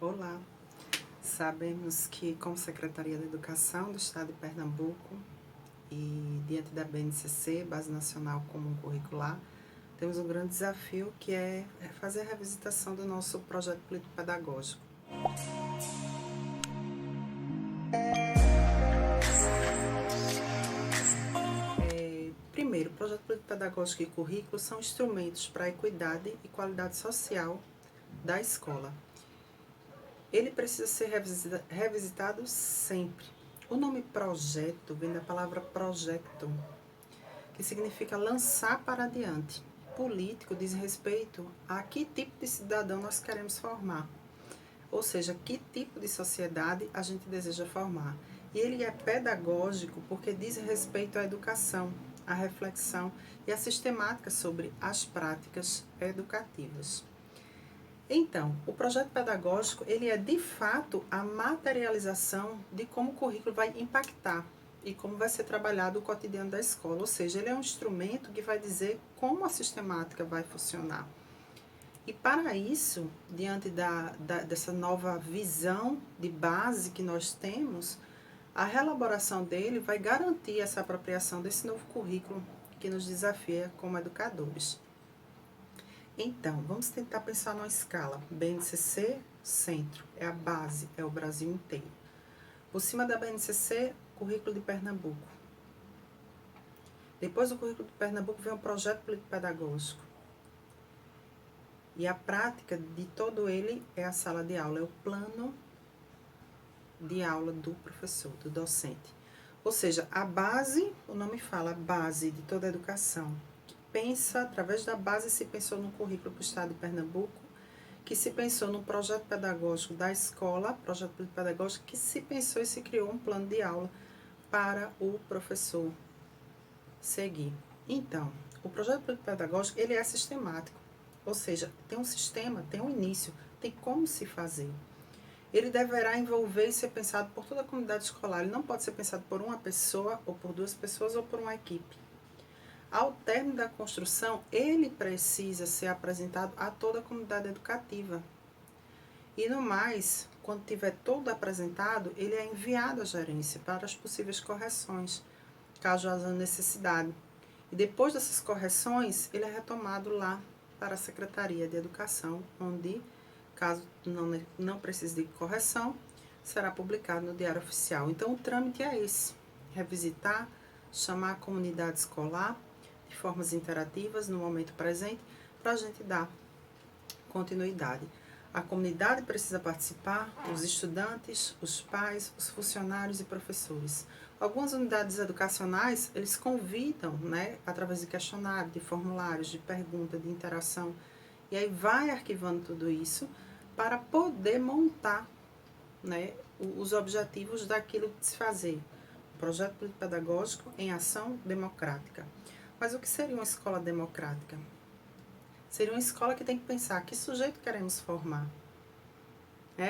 Olá! Sabemos que, como Secretaria da Educação do Estado de Pernambuco e diante da BNCC, Base Nacional Comum Curricular, temos um grande desafio que é fazer a revisitação do nosso projeto político-pedagógico. Primeiro, projeto político-pedagógico e currículo são instrumentos para a equidade e qualidade social da escola. Ele precisa ser revisitado sempre. O nome projeto vem da palavra projecto, que significa lançar para adiante. Político diz respeito a que tipo de cidadão nós queremos formar, ou seja, que tipo de sociedade a gente deseja formar. E ele é pedagógico porque diz respeito à educação, à reflexão e à sistemática sobre as práticas educativas. Então, o projeto pedagógico, ele é de fato a materialização de como o currículo vai impactar e como vai ser trabalhado o cotidiano da escola, ou seja, ele é um instrumento que vai dizer como a sistemática vai funcionar. E para isso, diante dessa nova visão de base que nós temos, a reelaboração dele vai garantir essa apropriação desse novo currículo que nos desafia como educadores. Então, vamos tentar pensar numa escala. BNCC, centro, é a base, é o Brasil inteiro. Por cima da BNCC, currículo de Pernambuco. Depois do currículo de Pernambuco vem um projeto político-pedagógico. E a prática de todo ele é a sala de aula, é o plano de aula do professor, do docente. Ou seja, a base, o nome fala, a base de toda a educação. Pensa, através da base, se pensou no currículo para o estado de Pernambuco, que se pensou no projeto pedagógico da escola, projeto pedagógico, que se pensou e se criou um plano de aula para o professor seguir. Então, o projeto pedagógico, ele é sistemático, ou seja, tem um sistema, tem um início, tem como se fazer. Ele deverá envolver e ser pensado por toda a comunidade escolar, ele não pode ser pensado por uma pessoa, ou por duas pessoas, ou por uma equipe. Ao término da construção, ele precisa ser apresentado a toda a comunidade educativa. E no mais, quando tiver todo apresentado, ele é enviado à gerência para as possíveis correções, caso haja necessidade. E depois dessas correções, ele é retomado lá para a Secretaria de Educação, onde, caso não precise de correção, será publicado no Diário Oficial. Então, o trâmite é esse: revisitar, chamar a comunidade escolar, de formas interativas no momento presente, para a gente dar continuidade. A comunidade precisa participar, os estudantes, os pais, os funcionários e professores. Algumas unidades educacionais, eles convidam, através de questionário, de formulários, de pergunta, de interação, e aí vai arquivando tudo isso para poder montar, os objetivos daquilo de se fazer. Projeto pedagógico em ação democrática. Mas o que seria uma escola democrática? Seria uma escola que tem que pensar que sujeito queremos formar,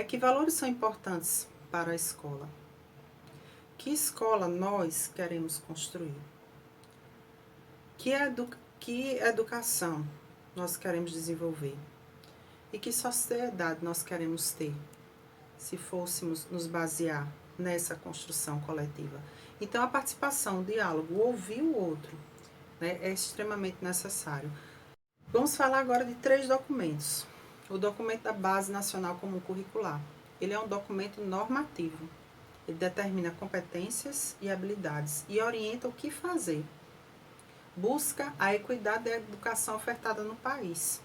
que valores são importantes para a escola, que escola nós queremos construir, que educação nós queremos desenvolver e que sociedade nós queremos ter, se fôssemos nos basear nessa construção coletiva. Então, a participação, o diálogo, ouvir o outro, é extremamente necessário. Vamos falar agora de 3 documentos. O documento da Base Nacional Comum Curricular. Ele é um documento normativo. Ele determina competências e habilidades e orienta o que fazer. Busca a equidade da educação ofertada no país.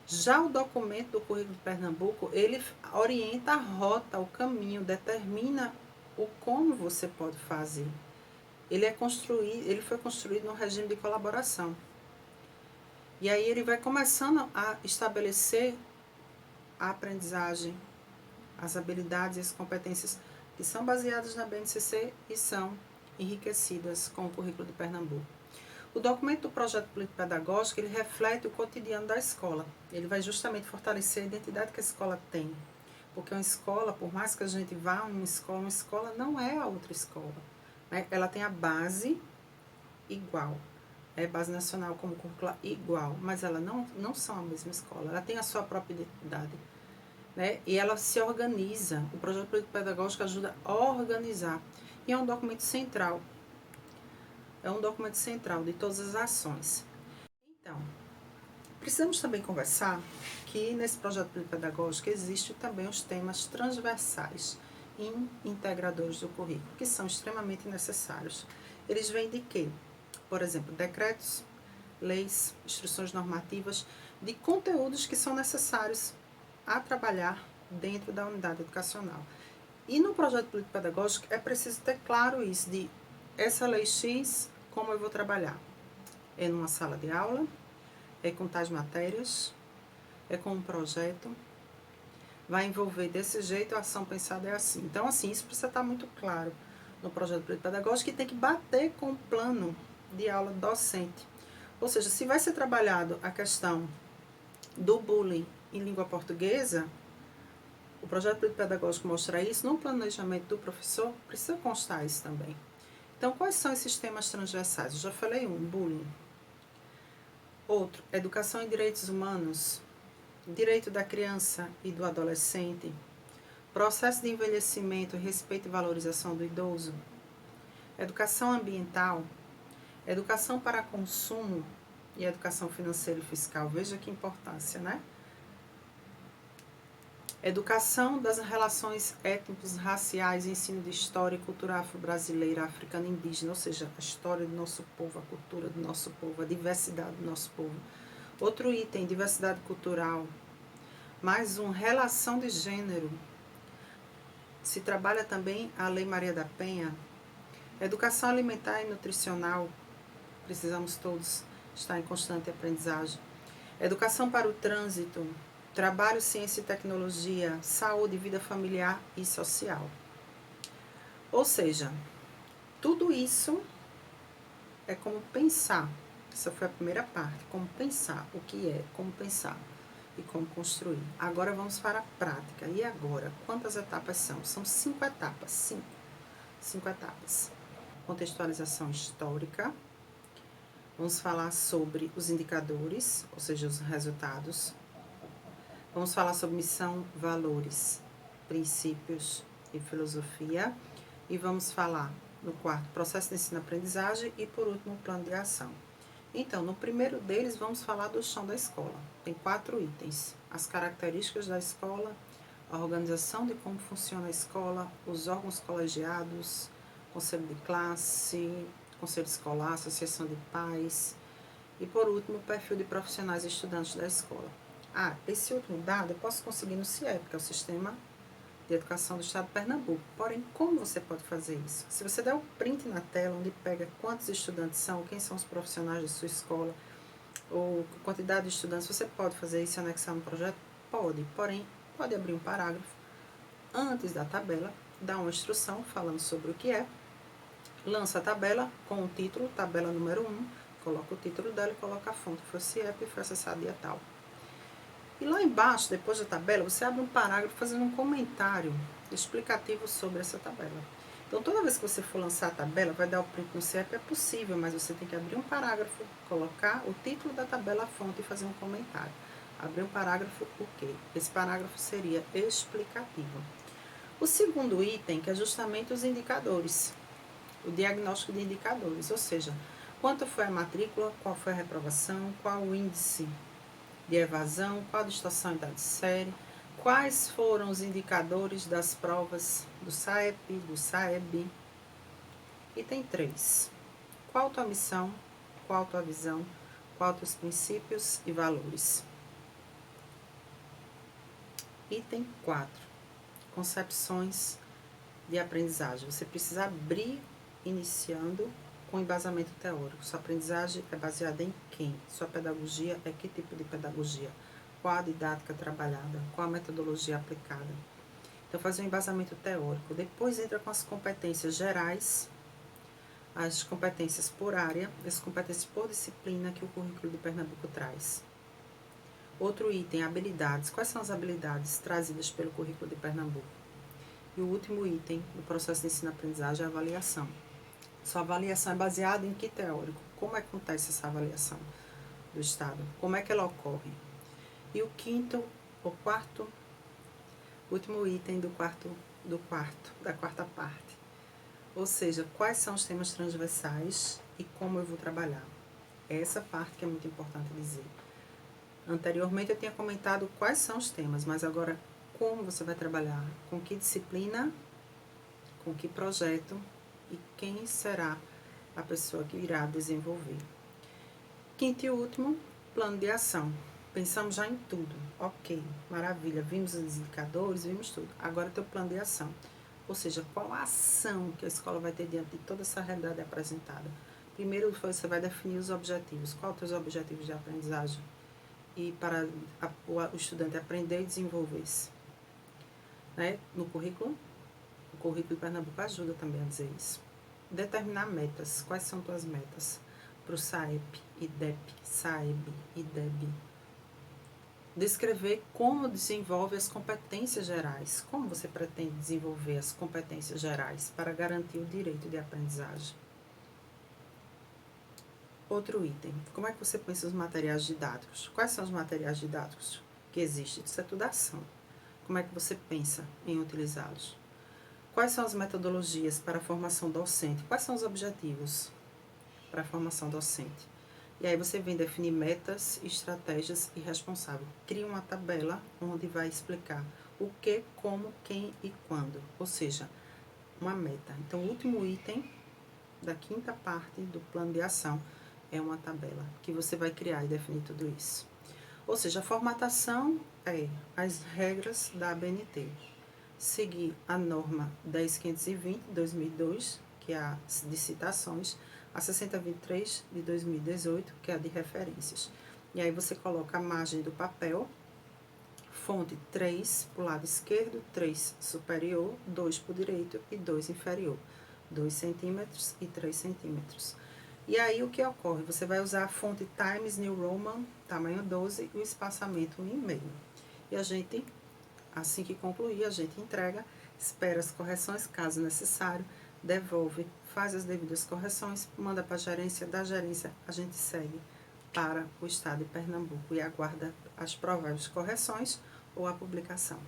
Já o documento do Currículo de Pernambuco, ele orienta a rota, o caminho, determina o como você pode fazer. Ele foi construído no regime de colaboração. E aí ele vai começando a estabelecer a aprendizagem, as habilidades e as competências que são baseadas na BNCC e são enriquecidas com o currículo de Pernambuco. O documento do projeto político-pedagógico, ele reflete o cotidiano da escola. Ele vai justamente fortalecer a identidade que a escola tem. Porque uma escola, por mais que a gente vá a uma escola não é a outra escola. Ela tem a base igual. Base nacional como curricular igual, mas elas não são a mesma escola, ela tem a sua própria identidade. né? E ela se organiza. O projeto político-pedagógico ajuda a organizar. E é um documento central. É um documento central de todas as ações. Então, precisamos também conversar que nesse projeto político-pedagógico existem também os temas transversais e integradores do currículo, que são extremamente necessários. Eles vêm de quê? Por exemplo, decretos, leis, instruções normativas, de conteúdos que são necessários a trabalhar dentro da unidade educacional. E no projeto político-pedagógico é preciso ter claro isso, de essa lei X, como eu vou trabalhar? É numa sala de aula? É com tais matérias? É com um projeto? Vai envolver desse jeito, a ação pensada é assim. Então, assim, isso precisa estar muito claro no projeto político-pedagógico, que tem que bater com o plano de aula docente. Ou seja, se vai ser trabalhado a questão do bullying em língua portuguesa, o projeto político-pedagógico mostra isso, no planejamento do professor precisa constar isso também. Então, quais são esses temas transversais? Eu já falei um, bullying. Outro, educação e direitos humanos, direito da criança e do adolescente, processo de envelhecimento, respeito e valorização do idoso, educação ambiental, educação para consumo e educação financeira e fiscal. Veja que importância, né? Educação das relações étnicos, raciais, ensino de história e cultura afro-brasileira, africana e indígena, ou seja, a história do nosso povo, a cultura do nosso povo, a diversidade do nosso povo. Outro item, diversidade cultural. Mais um, relação de gênero. Se trabalha também a Lei Maria da Penha. Educação alimentar e nutricional. Precisamos todos estar em constante aprendizagem. Educação para o trânsito. Trabalho, ciência e tecnologia, saúde, vida familiar e social. Ou seja, tudo isso é como pensar. Essa foi a primeira parte, como pensar, o que é, como pensar e como construir. Agora vamos para a prática. E agora, quantas etapas são? São 5 etapas, 5 etapas. Contextualização histórica. Vamos falar sobre os indicadores, ou seja, os resultados. Vamos falar sobre missão, valores, princípios e filosofia. E vamos falar, no quarto, processo de ensino-aprendizagem e, por último, plano de ação. Então, no primeiro deles, vamos falar do chão da escola. Tem 4 itens. As características da escola, a organização de como funciona a escola, os órgãos colegiados, conselho de classe, conselho escolar, associação de pais. E, por último, o perfil de profissionais e estudantes da escola. Ah, esse último dado eu posso conseguir no CIEP, que é o Sistema de Educação do Estado de Pernambuco. Porém, como você pode fazer isso? Se você der o print na tela, onde pega quantos estudantes são, quem são os profissionais da sua escola, ou quantidade de estudantes, você pode fazer isso e anexar no projeto? Pode, porém, pode abrir um parágrafo antes da tabela, dar uma instrução falando sobre o que é, lança a tabela com o título, tabela número 1, coloca o título dela e coloca a fonte, foi o CIEP e foi acessado dia tal. E lá embaixo, depois da tabela, você abre um parágrafo fazendo um comentário explicativo sobre essa tabela. Então, toda vez que você for lançar a tabela, vai dar o print no CIEP, é possível, mas você tem que abrir um parágrafo, colocar o título da tabela, a fonte e fazer um comentário. Abrir um parágrafo, o quê? Esse parágrafo seria explicativo. O segundo item, que é justamente os indicadores, o diagnóstico de indicadores, ou seja, quanto foi a matrícula, qual foi a reprovação, qual o índice de evasão, qual a distorção em idade série, quais foram os indicadores das provas do SAEP, do SAEB. Item 3. Qual a tua missão, qual a tua visão, qual os teus princípios e valores. Item 4. Concepções de aprendizagem. Você precisa abrir iniciando com embasamento teórico. Sua aprendizagem é baseada em quem? Sua pedagogia é que tipo de pedagogia? Qual a didática trabalhada? Qual a metodologia aplicada? Então, fazer um embasamento teórico. Depois entra com as competências gerais, as competências por área, as competências por disciplina que o currículo de Pernambuco traz. Outro item, habilidades. Quais são as habilidades trazidas pelo currículo de Pernambuco? E o último item, no processo de ensino-aprendizagem, é a avaliação. Sua avaliação é baseada em que teórico? Como é que acontece essa avaliação do Estado? Como é que ela ocorre? E o quarto Último item da quarta parte. Ou seja, quais são os temas transversais e como eu vou trabalhar. Essa parte que é muito importante dizer. Anteriormente eu tinha comentado quais são os temas, mas agora como você vai trabalhar, com que disciplina, com que projeto e quem será a pessoa que irá desenvolver. Quinto e último, plano de ação. Pensamos já em tudo. Ok, maravilha, vimos os indicadores, vimos tudo. Agora teu plano de ação. Ou seja, qual a ação que a escola vai ter diante de toda essa realidade apresentada. Primeiro você vai definir os objetivos. Quais os teus objetivos de aprendizagem? E para o estudante aprender e desenvolver-se. Né? No currículo, o currículo de Pernambuco ajuda também a dizer isso. Determinar metas. Quais são tuas metas? Para o SAEP, IDEP, SAEB, IDEB. Descrever como desenvolve as competências gerais. Como você pretende desenvolver as competências gerais para garantir o direito de aprendizagem. Outro item. Como é que você pensa os materiais didáticos? Quais são os materiais didáticos que existem? Isso é tudo ação. Como é que você pensa em utilizá-los? Quais são as metodologias para a formação docente? Quais são os objetivos para a formação docente? E aí você vem definir metas, estratégias e responsável. Cria uma tabela onde vai explicar o que, como, quem e quando. Ou seja, uma meta. Então, o último item da quinta parte do plano de ação é uma tabela que você vai criar e definir tudo isso. Ou seja, a formatação é as regras da ABNT. Seguir a norma 10.520 de 2002, que é a de citações, a 6023 de 2018, que é a de referências. E aí você coloca a margem do papel, fonte 3 para o lado esquerdo, 3 superior, 2 para o direito e 2 inferior. 2 centímetros e 3 centímetros. E aí o que ocorre? Você vai usar a fonte Times New Roman, tamanho 12, e o espaçamento 1,5. E a gente, assim que concluir, a gente entrega, espera as correções, caso necessário, devolve, faz as devidas correções, manda para a gerência, da gerência a gente segue para o estado de Pernambuco e aguarda as prováveis correções ou a publicação.